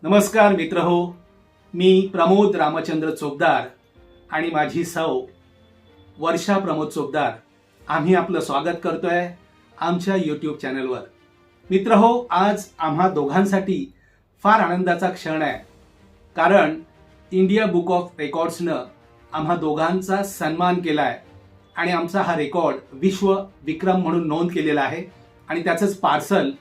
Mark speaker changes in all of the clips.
Speaker 1: नमस्कार मित्रहो, मी प्रमोद रामचंद्र चोपदार आणि माझी सौ वर्षा प्रमोद चोपदार आम्ही आपलं स्वागत करतोय आमच्या YouTube चॅनलवर। मित्रहो, आज आम्हा दोघांसाठी फार आनंदाचा क्षण आहे, कारण इंडिया बुक ऑफ रेकॉर्ड्सनं आम्हा दोघांचा सन्मान केलाय आणि आमचा हा रेकॉर्ड विश्व विक्रम म्हणून नोंद केलेला आहे आणि त्याचंच पार्सल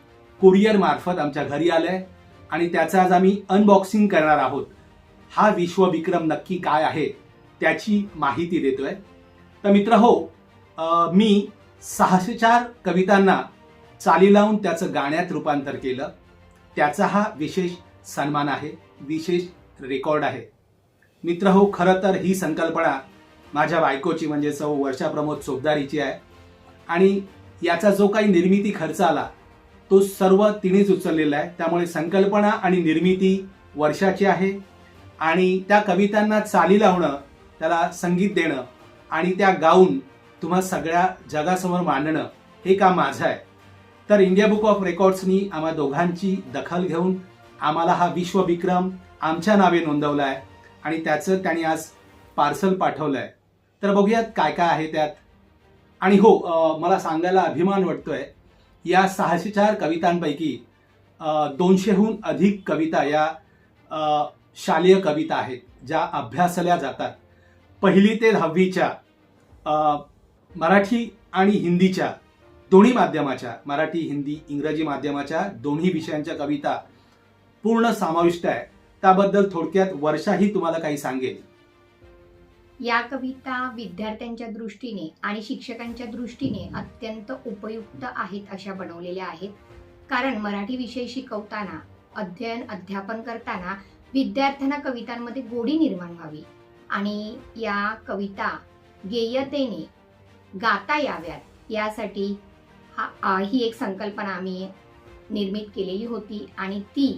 Speaker 1: कुरिअर मार्फत आमच्या घरी आलंय आणि त्याचं आज आम्ही अनबॉक्सिंग करणार आहोत। हा विश्व विक्रम नक्की काय आहे त्याची माहिती देतोय। तर मित्रहो, मी 604 कवितांना चाली लावून त्याचं गाण्यात रूपांतर केलं। त्याचा हा विशेष सन्मान आहे, विशेष रेकॉर्ड आहे। मित्रहो, खरं तर ही संकल्पना माझ्या बायकोची म्हणजे सौ वर्षा प्रमोद चोपदारीची आहे आणि याचा जो काही निर्मिती खर्च आला तो सर्व तिनेच उचललेला आहे। त्यामुळे संकल्पना आणि निर्मिती वर्षाची आहे आणि त्या कवितांना चाली लावणं, त्याला संगीत देणं आणि त्या गाऊन तुम्हा सगळ्या जगासमोर मांडणं हे काम माझं आहे। तर इंडिया बुक ऑफ रेकॉर्ड्सनी आम्हा दोघांची दखल घेऊन आम्हाला हा विश्व विक्रम आमच्या नावे नोंदवला आहे आणि त्याचं त्यांनी आज पार्सल पाठवलंय। तर बघूयात काय काय आहे त्यात। आणि हो, मला सांगायला अभिमान वाटतोय, या 604 कवितांपैकी 200हून अधिक कविता या शालेय कविता आहेत ज्या अभ्यासल्या जातात। 1ली ते 10वीच्या मराठी आणि हिंदीच्या दोन्ही माध्यमाच्या, मराठी हिंदी इंग्रजी माध्यमाच्या दोन्ही विषयांच्या कविता पूर्ण समाविष्ट आहे। त्याबद्दल थोडक्यात वर्षा ही तुम्हाला काही सांगेल।
Speaker 2: या कविता विद्यार्थ्यांच्या दृष्टीने आणि शिक्षकांच्या दृष्टीने अत्यंत उपयुक्त आहेत अशा बनवलेल्या आहेत। कारण मराठी विषय शिकवताना, अध्यापन करताना विद्यार्थ्यांना कवितांमध्ये गोडी निर्माण व्हावी आणि या कविता गेयतेने गाता याव्यात यासाठी ही एक संकल्पना आम्ही निर्मित केलेली होती आणि ती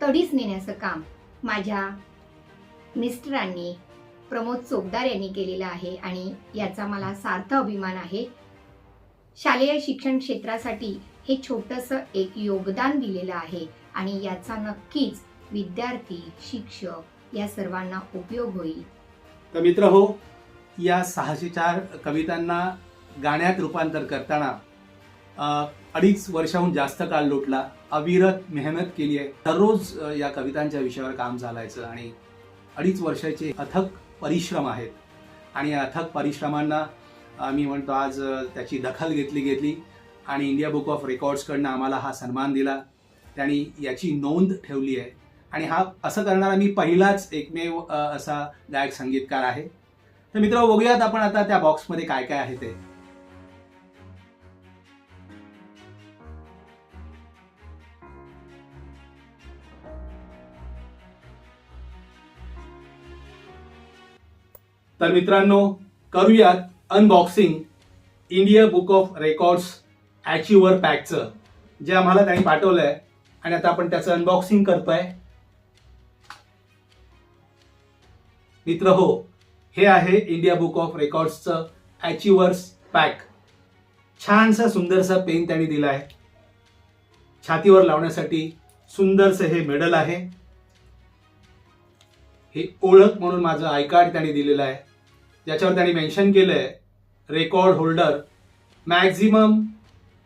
Speaker 2: तडीस नेण्याचं काम माझ्या मिस्टरांनी प्रमोद चोपदार यांनी केलेला आहे आणि याचा मला सार्थ अभिमान आहे। शालेय शिक्षण क्षेत्रासाठी हे छोटंसं एक योगदान दिलेलं आहे आणि याचा नक्कीच विद्यार्थी, शिक्षक या सर्वांना उपयोग होईल।
Speaker 1: तर मित्रहो, या 604 कवितांना गाण्यात रूपांतर करताना 2.5 वर्षाहून जास्त काळ लोटला, अविरत मेहनत केली आहे। दररोज या कवितांच्या विषयावर काम चालायचं आणि 2.5 वर्षाचे अथक परिश्रम आहेत आणि या अथक परिश्रमांना मी म्हणतो आज त्याची दखल घेतली आणि इंडिया बुक ऑफ रेकॉर्ड्सकडनं आम्हाला हा सन्मान दिला। त्यांनी याची नोंद ठेवली आहे आणि हा असं करणारा मी पहिलाच एकमेव असा गायक संगीतकार आहे। तर मित्र, बघूयात आपण आता त्या बॉक्समध्ये काय काय आहे ते। तर मित्रांनो, करूयात unboxing India book of records achiever पॅकचं, जे आम्हाला त्यांनी पाठवलंय आणि आता आपण त्याचं अनबॉक्सिंग करतोय। मित्र हो, हे आहे इंडिया बुक ऑफ रेकॉर्ड्सचं अचिव्हर्स पॅक। छानसा सुंदरसा पेन त्यांनी दिलाय, छातीवर लावण्यासाठी सुंदरसं हे मेडल आहे, हे ओळख म्हणून माझं आय कार्ड त्यांनी दिलेलं आहे, ज्याच्यावर त्यांनी मेन्शन केलंय record holder, maximum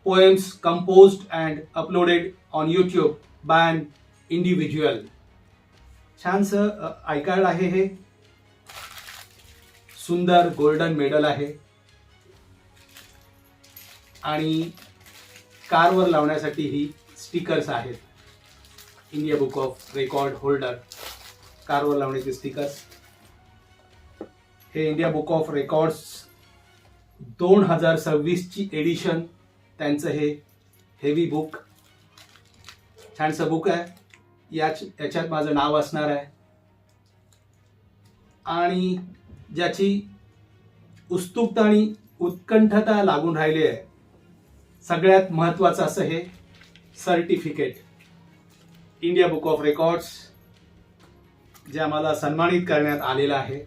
Speaker 1: poems composed and uploaded on YouTube by an individual. छानसं आय कार्ड आहे, हे सुंदर गोल्डन मेडल आहे आणि कारवर लावण्यासाठी ही स्टिकर्स आहेत। India book of record holder, कारवर लावण्याचे स्टिकर्स। हे इंडिया बुक ऑफ रेकॉर्ड्स 2026ची एडिशन, त्यांचं हे हेवी बुक, छानसं बुक आहे। याच्यात माझं नाव असणार आहे आणि ज्याची उत्सुकता आणि उत्कंठता लागून राहिली आहे। सगळ्यात महत्त्वाचं असं हे certificate, India book of records जे आम्हाला सन्मानित करण्यात आलेलं आहे।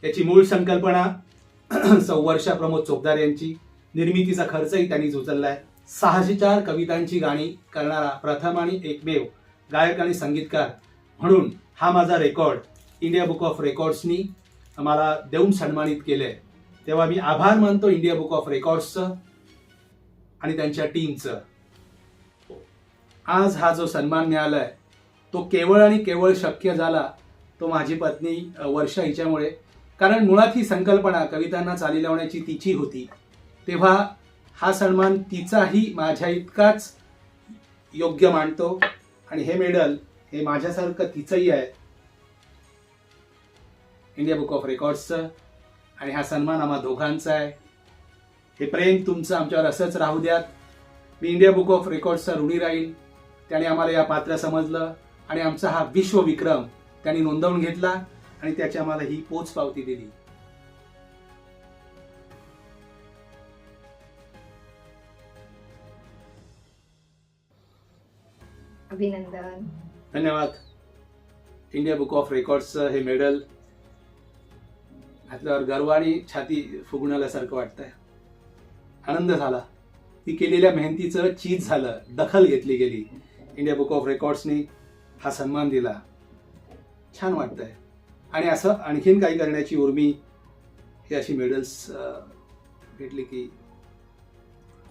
Speaker 1: याची मूळ संकल्पना सौ वर्षा प्रमोद चोपदार यांची, निर्मितीचा खर्चही त्यांनीच उचललाय। 604 कवितांची गाणी करणारा प्रथम आणि एकमेव गायक आणि संगीतकार म्हणून हा माझा रेकॉर्ड इंडिया बुक ऑफ रेकॉर्ड्सनी मला देऊन सन्मानित केलंय, तेव्हा मी आभार मानतो इंडिया बुक ऑफ रेकॉर्ड्सचं आणि त्यांच्या टीमचं. आज हा जो सन्मान मिळालाय तो केवळ आणि केवळ शक्य झाला तो माझी पत्नी वर्षा हिच्यामुळे. कारण मुळात ही संकल्पना कवितांना चाली लावण्याची तिची होती, तेव्हा हा सन्मान तिचाही माझ्या इतकाच योग्य मानतो. आणि हे मेडल हे माझ्यासारखं तिचंही आहे, इंडिया बुक ऑफ रेकॉर्ड्सचं. आणि हा सन्मान आम्हा दोघांचा आहे. हे प्रेम तुमचं आमच्यावर असंच राहू द्यात. मी इंडिया बुक ऑफ रेकॉर्ड्सचा ऋणी राहील. त्याने आम्हाला या पात्र समजलं आणि आमचा हा विश्वविक्रम त्यांनी नोंदवून घेतला आणि त्याची आम्हाला ही पोच पावती दिली.
Speaker 2: अभिनंदन.
Speaker 1: धन्यवाद. इंडिया बुक ऑफ रेकॉर्ड्सचं हे मेडल घातल्यावर गर्व आणि छाती फुगण्यासारखं वाटतंय. आनंद झाला. ती केलेल्या मेहनतीचं चीज झालं, दखल घेतली गेली. इंडिया बुक ऑफ रेकॉर्ड्सनी हा सन्मान दिला. छान वाटतंय. आणि असं आणखीन काही करण्याची उर्मी ही अशी मेडल्स भेटली की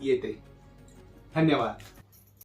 Speaker 1: येते. धन्यवाद.